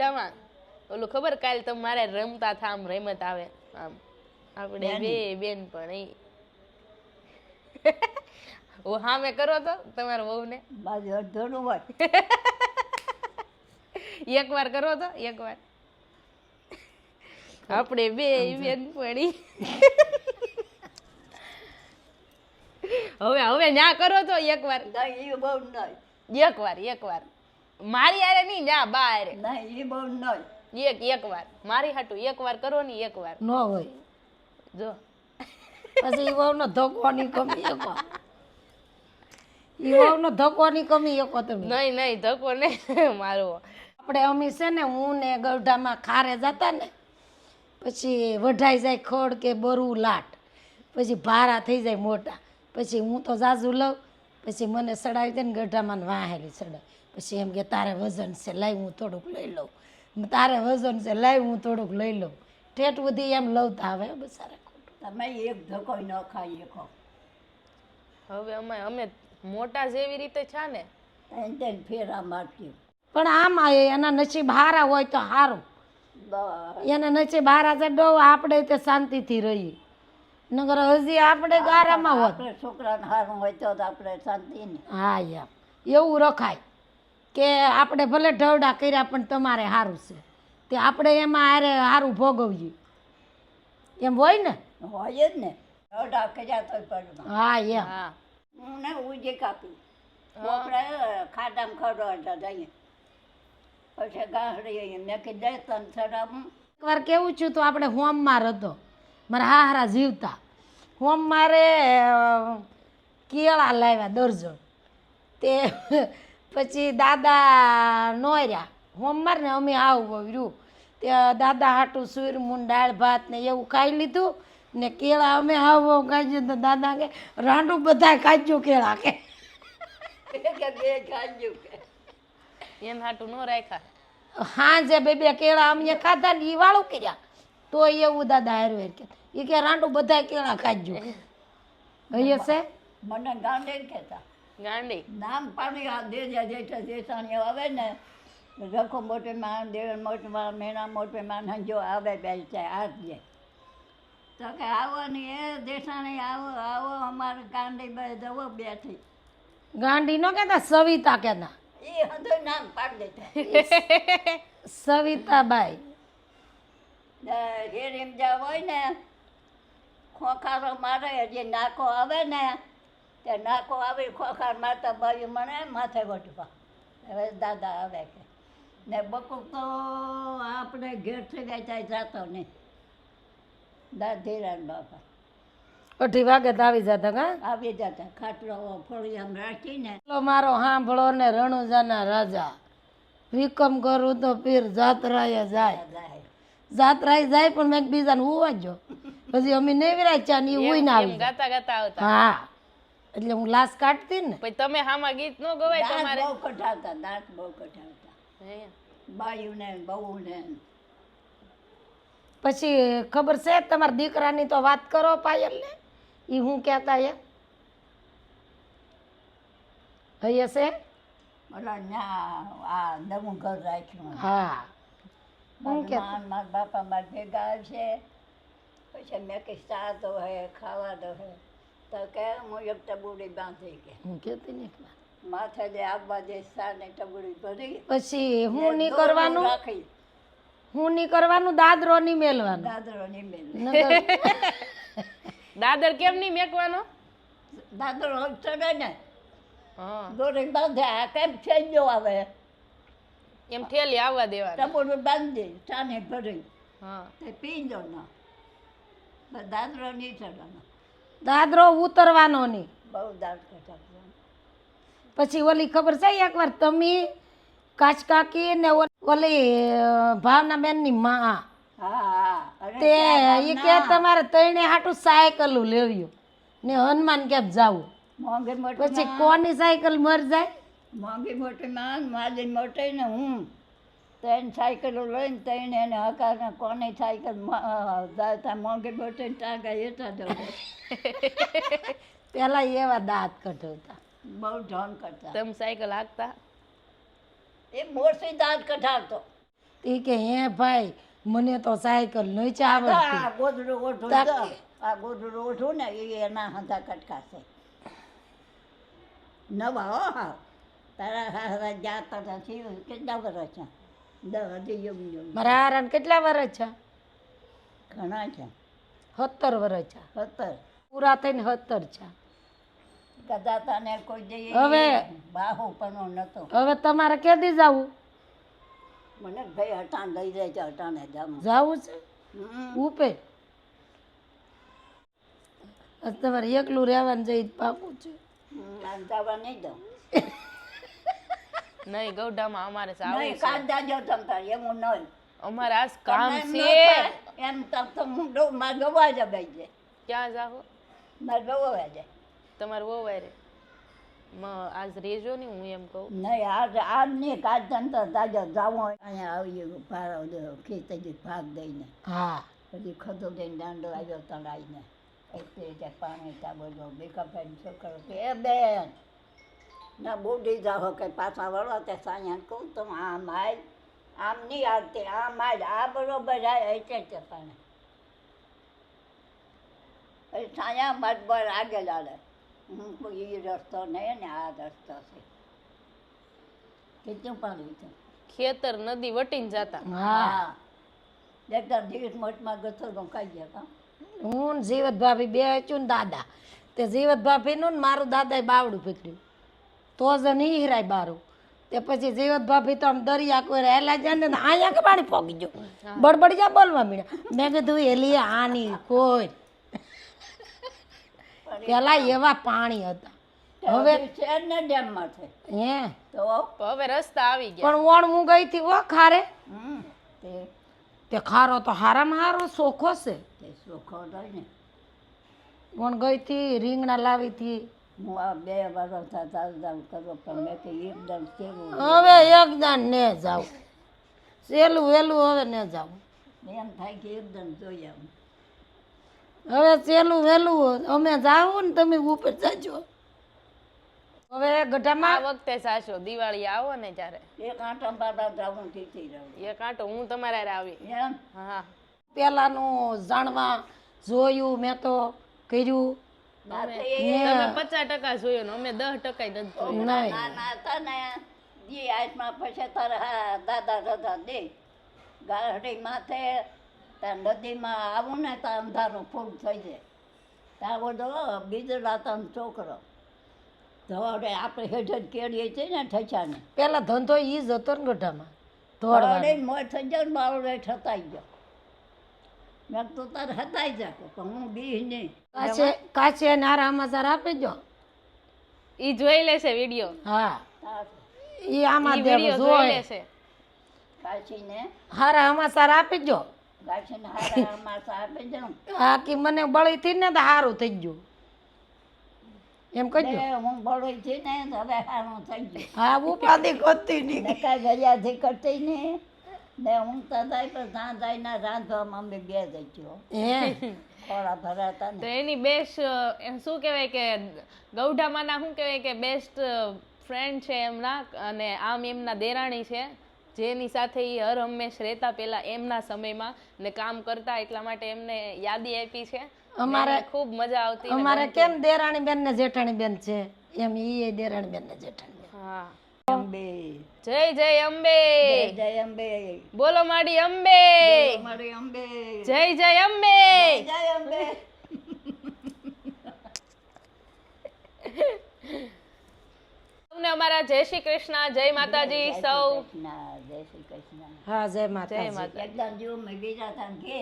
ગઢામાં ઓલું ખબર કાલ તમારે રમતા થા આમ રમત આવે આમ આપણે બે બેન પણ ઈ ઓ હા મેં કરો તો તમારા વહુ ને બાજુ અડધોનું હોય એકવાર કરો તો એકવાર આપણે બે બેન પડી હવે હવે ના કરો તો એકવાર નહીં એ બહુ નહીં એકવાર મારી હારે નહીં ના બા હારે નહીં એ બહુ નહીં એકવાર મારી હાટુ એકવાર કરો ને એકવાર ન હોય જો પછી વહુનો ધોકવાની કમી એકો વહુનો ધોકવાની કમી એકો તમે નહીં ધક્કો નહીં મારવો આપણે અમી છે ને હું ને ગઢામાં ખારે જતા ને પછી વઢાઈ જાય ખડ કે બરું લાટ પછી ભારા થઈ જાય મોટા પછી હું તો જાજુ લઉં પછી મને સડાવી દે ને ગઢામાં વાહેલી સડાય પછી એમ કે તારે વજન છે લાઈ હું થોડુંક લઈ લઉં તારે વજન છે લાઈ હું થોડુંક લઈ લઉં ઠેઠ બધી એમ લવતા આવે બસારા તમે એક ધક્કો ન ખાઈ શકો હવે અમે મોટા જેવી રીતે છે ને તેને ફેરા મારતી પણ આમાં એના નસીબ હારા હોય તો સારું એના નસીબ હારા છે ડો આપણે તે શાંતિથી રહીએ નગર હજી આપણે ગારામાં હોત આપણે છોકરાને સારું હોય તો આપણે શાંતિ ને હા યાર એવું રખાય કે આપણે ભલે ઢવડા કર્યા પણ તમારે સારું છે તે આપણે એમાં હારે સારું ભોગવીએ એમ હોય ને હોય જ ને ઢોઢા કર્યા તો પડમાં હા એમ હા હું ને ઉજી કાપી આપણે ખાડામાં ખરડતા જઈએ પછી ગાંસડી મેં કીધું તને ચડાવું એકવાર કેવું છું તો આપણે હોમમાં હતો મારા હારા જીવતા હોમ મારે કેળા લાવ્યા દર્જન તે પછી દાદા નોર્યા હોમ માર ને અમે આવું રહ્યું તે દાદા હાટું સૂરમૂન દાળ ભાત ને એવું ખાઈ લીધું ને કેળા અમે આવો ખાઈ તો દાદા કે રાંડું બધા ખાજ્યું કેળા કે બે ખાજ્યું કે એમ હાટું ન રાખ્યા હાંજે બે કેળા અમે ખાધા ને એ વાળું કર્યા તો એવું દાદા હારવેર કે એ કે રાંડું બધા કેળા ખાજ્યું અહીંયા છે મને ગાંડે કહેતા ગાંડી નામ પાણી આ દેજા જેઠા જેઠાણીઓ આવે ને રખો મોટી માં દેવન મોટી માં મેણા મોટી માં જો આવે બે આજે તો કે આવો ને એ દેઠાણી આવો આવો અમારે ગાંડી બે જવો બેઠી ગાંડી નો કહેતા સવિતા કહેતા એ હંધો નામ પાડી દેતા સવિતાબાઈ રેરીમ જા હોય ને ખોખારો મારે જે નાકો આવે ને તે નાકો આવી ખોખાર મારતા બાવી મને માથે વટવા હવે દાદા આવે કે ને બકુક તો આપણે ઘેરથી ગઈ ત્યાં જતો નહીં ધીરાન બાપા 8 વાગે તો આવી જતા કા આવી જતા ખાટલો ફળી આમ રાખીને મારો હાંભળો ને રણુજાના રાજા વિકમ કરું તો પીર જાત્રાએ જાય જાત્રાએ જાય પણ મેં બીજાને હુવા જો પછી અમે નહીં વિરાય ચા ને હુઈ ના આવી ગાતા ગાતા આવતા હા એટલે હું લાશ કાઢતી ને પછી તમે હામાં ગીત ન ગવાય દાંત તમારે બહુ કઢાવતા દાંત બહુ કઢાવતા હે. બાયુને બહુને પછી ખબર છે તમારા દીકરાની તો વાત કરો પાયલ ને એ હું કહેતા એ હૈયે છે ઓલા ન્યા આ નવું ઘર રાખ્યું હા હું કે મારા બાપા મારા ભેગા આવશે પછી મેં કે ચા દો હે ખાવા દો હે તો કે હું એક ટબુડી બાંધી કે હું કહેતી ને માથે જે આવવા દે ચા ને ટબુડી ભરી પછી હું નહીં કરવાનું રાખી હું નહીં કરવાનું દાદરો નહીં મેલવાનો દાદરો ની મેલ નકર દાદર કેમ નહીં મેકવાનો દાદરો ચડે ને હા દોરી બાંધે આ કેમ છેલ્લો આવે એમ ઠેલી આવવા દેવાની ટબુડી બાંધી ચા ને ભરી હા તે પી દો ના બસ દાદરો નહીં ચડવાનો દાદરો ઉતરવાનો નહીં બહુ દાંત કઢાવવાનો પછી ઓલી ખબર છે એકવાર તમે કાચકાકી ને ઓલી ભાવના બેન ની માં હા હા અરે તે એ કે તમારે તઈને હાટું સાયકલું લેવ્યું ને હનુમાન કેમ જાવું મોંઘી મોટી પછી કોની સાયકલ મર જાય મોંઘી મોટી માં માલી મોટી ને હું ત્રણ સાયકલો લઈને ત્રણ એને હકારને કોની સાયકલ જાય મોંઘી મોટી ટાંગા એટા દો પેલા એવા દાંત કઢાવતા બહુ ઢોન કરતા તમે સાયકલ હાંકતા એ મોરસી દાંત કઢાવતો તે કે હે ભાઈ મને તો સાયકલ નહીં આવડતી. આ ગોદડું ઓઢું તાકે. તો આ ગોદડું ઓઢું ને એ એના હંધા કટકા છે નવા હો હા તારા હારા જાતા હતા થયું કેટલા વર્ષ છે 10 હજી યુગ મારા હારાને કેટલા વર્ષ છે? ઘણા છે 17 વર્ષ છે. 17 પૂરા થઈને 17 છે. કદાતા ને કોઈ દે હવે- બાહુ પણ નતો હવે તમારે કેદી જવું? મને ભાઈ હટાણ લઈ જાય છે હટાણે જામ જવું છે ઉપે? આજ તમારે એકલું રહેવાનું જઈ પાકું છે. જવા નહીં દઉં નહીં ગૌડામાં અમારે જાવું નહીં છે. કાં જાજો તમ તાર એવું નહીં અમારે આજ કામ તમને એમ ન છે. થાય, એમ તો હું મારે ગવા જ ભાઈ છે ક્યાં જાઓ? મારે ગવા જાય તમારે બહુ વારે આજ રેજો ને હું એમ કહું. નહીં આજ નહીં કાજ ધંધો તાજો જાવો અહીંયા આવીએ ભાર ખેતરી ભાગ દઈને હા પછી ખધો દઈને દાંડો આવ્યો તળાઈને એટલે પાણી ત્યાં બધો બેકાભાઈ છોકરો કે એ બેન ના બુઢી જાઓ કે પાછા વળો તે સાયા કહું તો આમ આજ આમ નહીં આવતી આમ આજ આ બરોબર આ એટલે પાણી પછી સાયા મતબર આગળ આવે હું કોઈ એ રસ્તો નહીં ને આ રસ્તો છે કેટલું પાણી છે ખેતર નદી વટીને જાતા. હા એકદમ દિવસ મોટમાં ગથો ખાઈ ગયા હું ને જીવત ભાભી બે છું ને દાદા તે જીવત ભાભીનું ને મારું દાદાએ બાવડું પકડ્યું તો જ નહીં હિરાય બારું તે પછી જીવત ભાભી તો આમ દરિયા કોઈ રહેલા જાય ને અહીંયા કે પાણી પોગી ગયું બડબડિયા બોલવા મળ્યા મેં કીધું એલી આની કોઈ પેલા એવા પાણી હતા હવે છે ને ડેમમાં છે હે તો હવે રસ્તા આવી ગયા. પણ વણ હું ગઈ હતી ઓ ખારે તે તે ખારો તો હારામાં હારો સોખો છે તે સુખો થાય ને વણ ગઈ હતી રીંગણા લાવી હતી હું આ 2 વર્ષ થતા કરો પણ મેં કે એકદમ સેવું હવે એકદમ ને જાવ સેલું વેલું હવે ને જાવ એમ થાય કે એકદમ જોઈ આવું હવે સેલું વેલું અમે જાવું ને તમે ઉપર જાજો હવે આ ગઢામાં વખતે સાચો દિવાળી આવો ને ત્યારે એક આંટા બાબા જવું થી રહું એ કાંટો હું તમારે હારે આવી. એમ હા પેલાનું જાણવા જોયું મેં તો કર્યું રાતે તમે 50% જોયું ને અમે 10% નથી જોયું. નહીં નાના હતા ને જે આસમાં પછી તારા દાદા દાદા દે ગાડી માથે ત્યાં નદીમાં આવું ને ત્યાં અંધારું ફૂલ થઈ જાય ત્યાં બધો બીજો રાતાનો છોકરો ધોડે આપણે હેઠ જ કેળીએ છીએ ને ઠચાને પેલા ધંધો ઈ જ હતો ને ગઢામાં ધોડવાનો ધોડે મોર થઈ જાય ને બાવડે ઠતાઈ ગયો મેં તો તારે હતાઈ જાય પણ હું બી નહીં કાચે નારા સમાચાર આપી દો ઈ જોઈ લેશે વિડિયો. હા ઈ આમાં ઈ દેવ વિડિયો જોઈ જોઈ લેશે. કાશીને હારા સમાચાર આપી દો કાશીને હારા માથા આપી જાઉં હા કે મને બળી થી ને તો સારું થઈ ગયું એમ કહેજો હું બળોઈ છે ને હવે સારું થઈ ગયું હા ઉપાધિ કરતી નહીં ને કાંઈ ગરિયાથી કરતી નહીં ને હું તો જાય પણ ત્યાં જઈને રાંધવામાં અમે 2 જઈશું હે ખોળા ભરાતા તો ને એની બેસ્ટ શું કહેવાય કે ગૌઢામાંના શું કહેવાય કે બેસ્ટ ફ્રેન્ડ છે એમના અને આમ એમના દેરાણી છે જેની સાથે એ હર હંમેશ રહેતા પેલા એમના સમયમાં ને કામ કરતા એટલા માટે એમને યાદી આપી છે. અમારે એમને ખૂબ મજા આવતી ને અમારે ગમતું. કેમ દેરાણી બેન ને જેઠાણી બેન છે એમ ઈ દેરાણી બેન ને જેઠાણી બેન હા અંબે જય જય અંબે જય અંબે બોલો માડી અંબે મારી અંબે જય જય અંબે જય અંબે તમને અમારા જય શ્રી કૃષ્ણ જય માતાજી સૌ જય શ્રી કૃષ્ણ હા જય જય માતા માતા. એકદમ જેવું મેં બીજા હતા કે